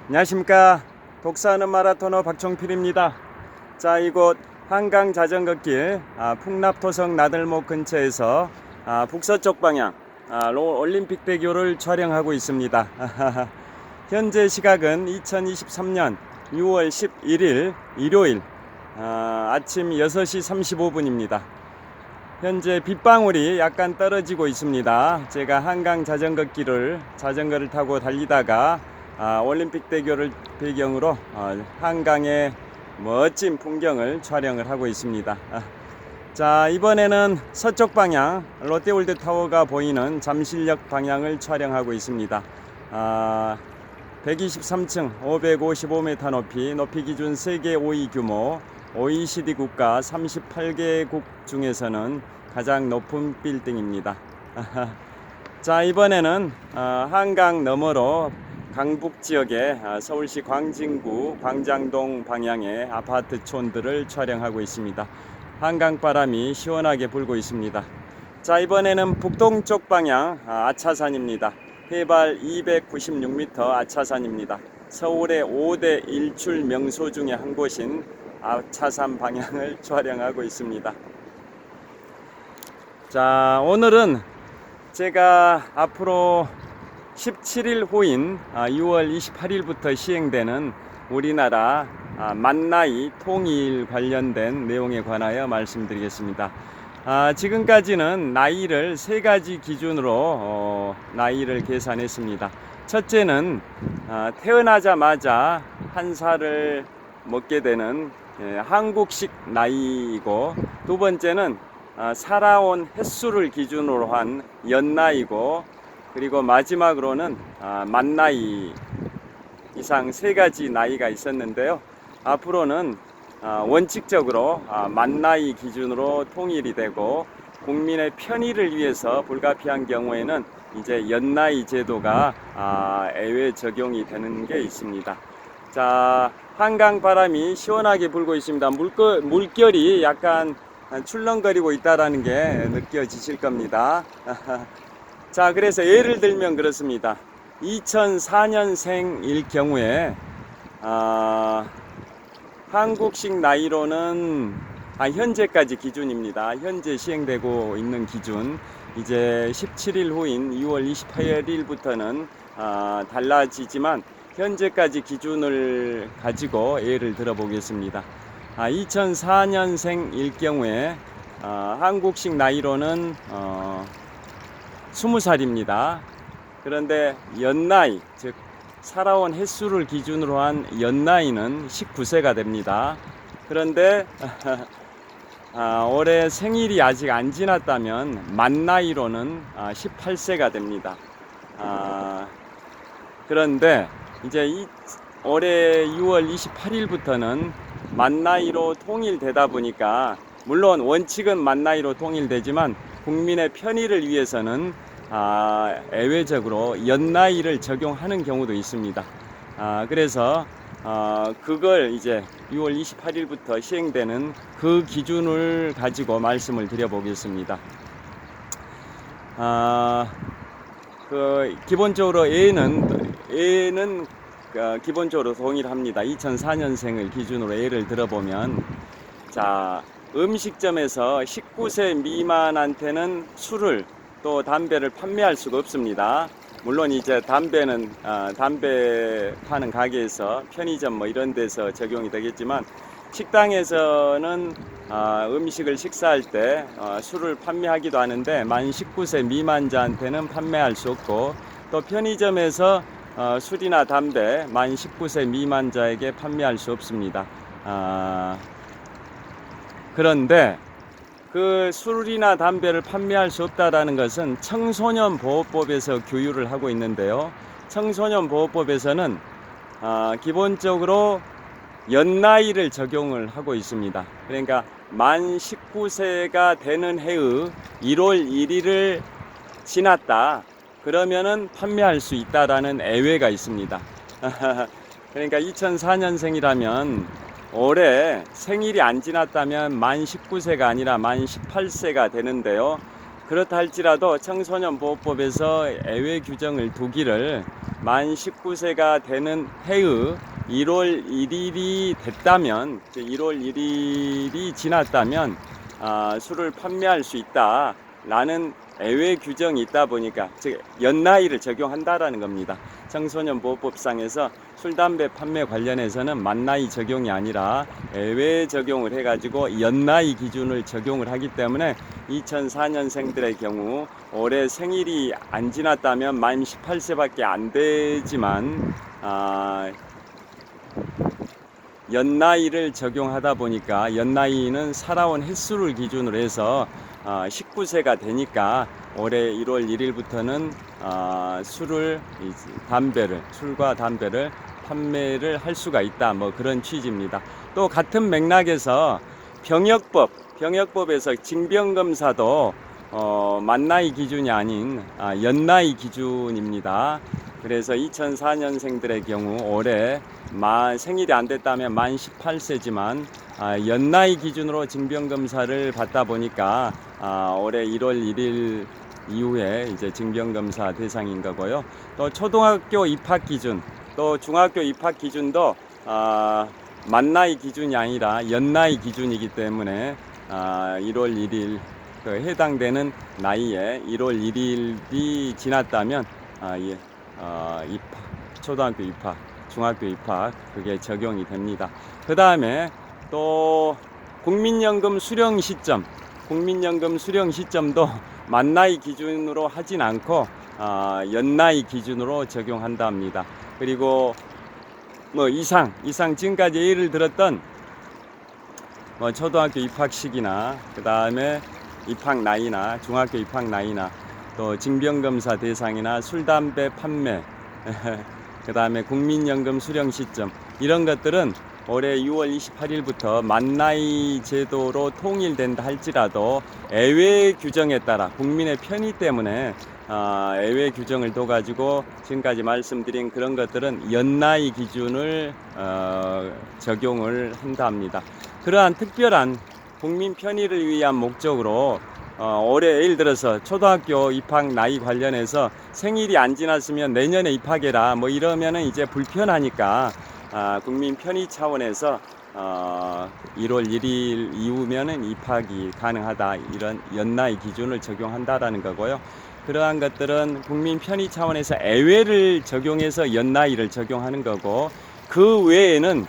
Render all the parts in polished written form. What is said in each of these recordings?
안녕하십니까. 독서하는 마라토너 박종필입니다. 자, 이곳 한강 자전거길 풍납토성 나들목 근처에서 북서쪽 방향 올림픽대교를 촬영하고 있습니다. 현재 시각은 2023년 6월 11일 일요일 아침 6시 35분입니다. 현재 빗방울이 약간 떨어지고 있습니다. 제가 한강 자전거를 타고 달리다가 올림픽대교를 배경으로 한강의 멋진 풍경을 촬영을 하고 있습니다. 자, 이번에는 서쪽 방향 롯데월드타워가 보이는 잠실역 방향을 촬영하고 있습니다. 123층 555m 높이 기준 세계 5위 규모 OECD 국가 38개국 중에서는 가장 높은 빌딩입니다. 자, 이번에는 한강 너머로 강북 지역의 서울시 광진구 광장동 방향의 아파트촌들을 촬영하고 있습니다. 한강바람이 시원하게 불고 있습니다. 자, 이번에는 북동쪽 방향 아차산입니다. 해발 296m 아차산입니다. 서울의 5대 일출 명소 중에 한 곳인 아차산 방향을 촬영하고 있습니다. 자, 오늘은 제가 앞으로 17일 후인 6월 28일부터 시행되는 우리나라 만나이 통일 관련된 내용에 관하여 말씀드리겠습니다. 지금까지는 나이를 세 가지 기준으로 나이를 계산했습니다. 첫째는 태어나자마자 한 살을 먹게 되는 한국식 나이이고, 두 번째는 살아온 횟수를 기준으로 한 연나이고, 그리고 마지막으로는 만나이 이상 세 가지 나이가 있었는데요. 앞으로는 원칙적으로 만나이 기준으로 통일이 되고, 국민의 편의를 위해서 불가피한 경우에는 이제 연나이 제도가 예외 적용이 되는 게 있습니다. 자, 한강 바람이 시원하게 불고 있습니다. 물결이 약간 출렁거리고 있다라는 게 느껴지실 겁니다. 자, 그래서 예를 들면 그렇습니다. 2004년생일 경우에 한국식 나이로는 현재까지 기준입니다. 현재 시행되고 있는 기준, 이제 17일 후인 6월 28일부터는 달라지지만 현재까지 기준을 가지고 예를 들어 보겠습니다. 2004년생일 경우에 한국식 나이로는 20살입니다. 그런데 연나이, 즉 살아온 횟수를 기준으로 한 연나이는 19세가 됩니다. 그런데 올해 생일이 아직 안 지났다면 만나이로는 18세가 됩니다. 그런데 이제 올해 6월 28일부터는 만나이로 통일되다 보니까, 물론 원칙은 만나이로 통일되지만 국민의 편의를 위해서는 예외적으로 연나이를 적용하는 경우도 있습니다. 그래서 그걸 이제 6월 28일부터 시행되는 그 기준을 가지고 말씀을 드려보겠습니다. 기본적으로 A는 기본적으로 동일합니다. 2004년생을 기준으로 예를 들어보면, 자, 음식점에서 19세 미만한테는 술을 또 담배를 판매할 수가 없습니다. 물론 이제 담배는 담배 파는 가게에서, 편의점 뭐 이런 데서 적용이 되겠지만, 식당에서는 음식을 식사할 때 술을 판매하기도 하는데 만 19세 미만자한테는 판매할 수 없고, 또 편의점에서 술이나 담배 만 19세 미만자에게 판매할 수 없습니다. 그런데 그 술이나 담배를 판매할 수 없다라는 것은 청소년 보호법에서 규율을 하고 있는데요. 청소년 보호법에서는 기본적으로 연나이를 적용을 하고 있습니다. 그러니까 만 19세가 되는 해의 1월 1일을 지났다, 그러면은 판매할 수 있다라는 예외가 있습니다. 그러니까 2004년생이라면 올해 생일이 안 지났다면 만 19세가 아니라 만 18세가 되는데요. 그렇다 할지라도 청소년보호법에서 애외 규정을 두기를 만 19세가 되는 해의 1월 1일이 됐다면, 1월 1일이 지났다면 술을 판매할 수 있다라는 애외 규정이 있다 보니까, 즉 연나이를 적용한다라는 겁니다. 청소년보호법상에서 술, 담배 판매 관련해서는 만나이 적용이 아니라 애외 적용을 해가지고 연나이 기준을 적용을 하기 때문에 2004년생들의 경우 올해 생일이 안 지났다면 만 18세밖에 안 되지만 연나이를 적용하다 보니까, 연나이는 살아온 횟수를 기준으로 해서 19세가 되니까 올해 1월 1일부터는 술과 담배를 판매를 할 수가 있다, 뭐 그런 취지입니다. 또 같은 맥락에서 병역법에서 징병검사도 만나이 기준이 아닌 연나이 기준입니다. 그래서 2004년생들의 경우 올해 생일이 안 됐다면 만 18세지만 연나이 기준으로 징병검사를 받다 보니까 올해 1월 1일 이후에 이제 징병검사 대상인 거고요. 또 초등학교 입학 기준, 또 중학교 입학 기준도 만나이 기준이 아니라 연나이 기준이기 때문에 1월 1일 해당되는 나이에 1월 1일이 지났다면 초등학교 입학, 중학교 입학 그게 적용이 됩니다. 그 다음에 또 국민연금 수령 시점도 만나이 기준으로 하진 않고 연나이 기준으로 적용한다 합니다. 그리고 뭐 이상 지금까지 예를 들었던 초등학교 입학 시기나 그 다음에 입학 나이나 중학교 입학 나이나 또 징병검사 대상이나 술, 담배 판매 그 다음에 국민연금 수령 시점, 이런 것들은 올해 6월 28일부터 만나이 제도로 통일된다 할지라도 애외 규정에 따라 국민의 편의 때문에 애외 규정을 둬가지고 지금까지 말씀드린 그런 것들은 연나이 기준을 적용을 한다 합니다. 그러한 특별한 국민 편의를 위한 목적으로 올해 예를 들어서 초등학교 입학 나이 관련해서 생일이 안 지났으면 내년에 입학해라 뭐 이러면은 이제 불편하니까 국민 편의 차원에서 1월 1일 이후면은 입학이 가능하다, 이런 연나이 기준을 적용한다라는 거고요. 그러한 것들은 국민 편의 차원에서 애외를 적용해서 연나이를 적용하는 거고, 그 외에는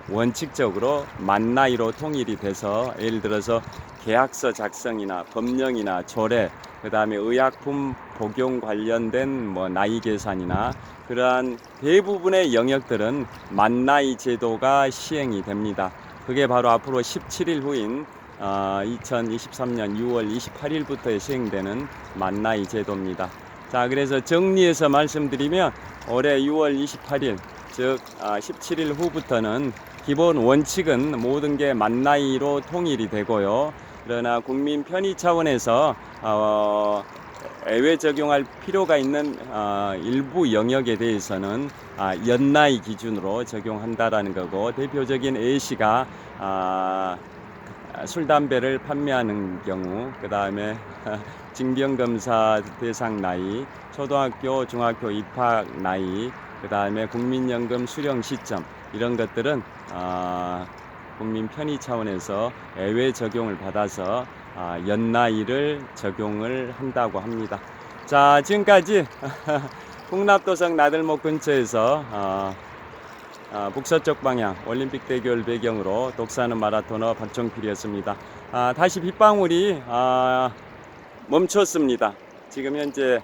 원칙적으로 만나이로 통일이 돼서, 예를 들어서 계약서 작성이나 법령이나 조례, 그 다음에 의약품 복용 관련된 나이 계산이나 그러한 대부분의 영역들은 만나이 제도가 시행이 됩니다. 그게 바로 앞으로 17일 후인 2023년 6월 28일부터 시행되는 만나이 제도입니다. 자, 그래서 정리해서 말씀드리면 올해 6월 28일, 즉 17일 후부터는 기본 원칙은 모든 게 만나이로 통일이 되고요. 그러나 국민 편의 차원에서 애외 적용할 필요가 있는 일부 영역에 대해서는 연나이 기준으로 적용한다라는 거고, 대표적인 예시가 술, 담배를 판매하는 경우, 그 다음에 징병검사 대상 나이, 초등학교, 중학교 입학 나이, 그 다음에 국민연금 수령 시점, 이런 것들은 국민 편의 차원에서 애외 적용을 받아서 연나이를 적용을 한다고 합니다. 자, 지금까지 풍납도성 나들목 근처에서 북서쪽 방향 올림픽대교를 배경으로 독사하는 마라토너 박종필이었습니다. 다시 빗방울이 멈췄습니다. 지금 현재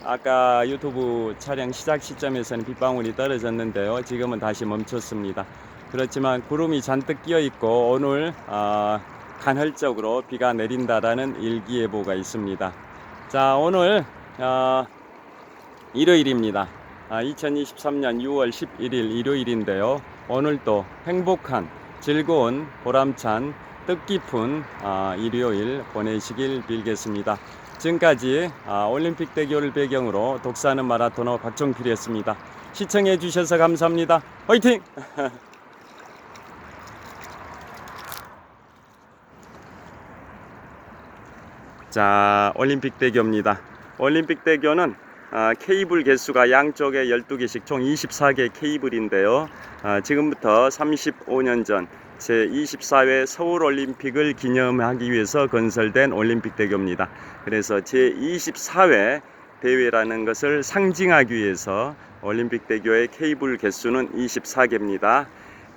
아까 유튜브 촬영 시작 시점에서는 빗방울이 떨어졌는데요. 지금은 다시 멈췄습니다. 그렇지만 구름이 잔뜩 끼어 있고 오늘 간헐적으로 비가 내린다라는 일기예보가 있습니다. 자, 오늘 일요일입니다. 2023년 6월 11일 일요일인데요. 오늘도 행복한, 즐거운, 보람찬, 뜻깊은 일요일 보내시길 빌겠습니다. 지금까지 올림픽대교를 배경으로 독사하는 마라토너 박종필이었습니다. 시청해 주셔서 감사합니다. 화이팅! 자, 올림픽대교입니다. 올림픽대교는 케이블 개수가 양쪽에 12개씩 총 24개 케이블인데요. 지금부터 35년 전 제24회 서울올림픽을 기념하기 위해서 건설된 올림픽대교입니다. 그래서 제24회 대회라는 것을 상징하기 위해서 올림픽대교의 케이블 개수는 24개입니다.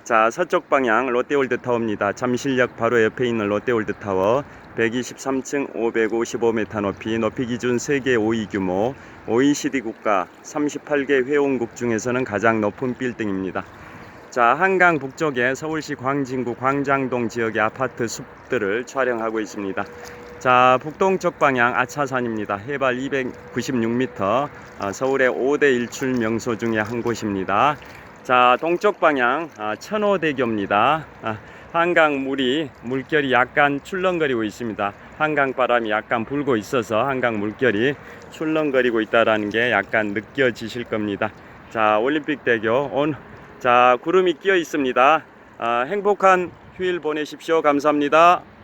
자, 서쪽 방향 롯데월드타워입니다. 잠실역 바로 옆에 있는 롯데월드타워 123층 555m 높이 기준 세계 5위 규모 OECD 국가 38개 회원국 중에서는 가장 높은 빌딩입니다. 자, 한강 북쪽에 서울시 광진구 광장동 지역의 아파트 숲들을 촬영하고 있습니다. 자, 북동쪽 방향 아차산입니다. 해발 296m, 서울의 5대 일출 명소 중에 한 곳입니다. 자, 동쪽 방향 천호대교입니다. 한강 물결이 약간 출렁거리고 있습니다. 한강 바람이 약간 불고 있어서 한강 물결이 출렁거리고 있다라는 게 약간 느껴지실 겁니다. 자, 올림픽대교 자, 구름이 끼어 있습니다. 행복한 휴일 보내십시오. 감사합니다.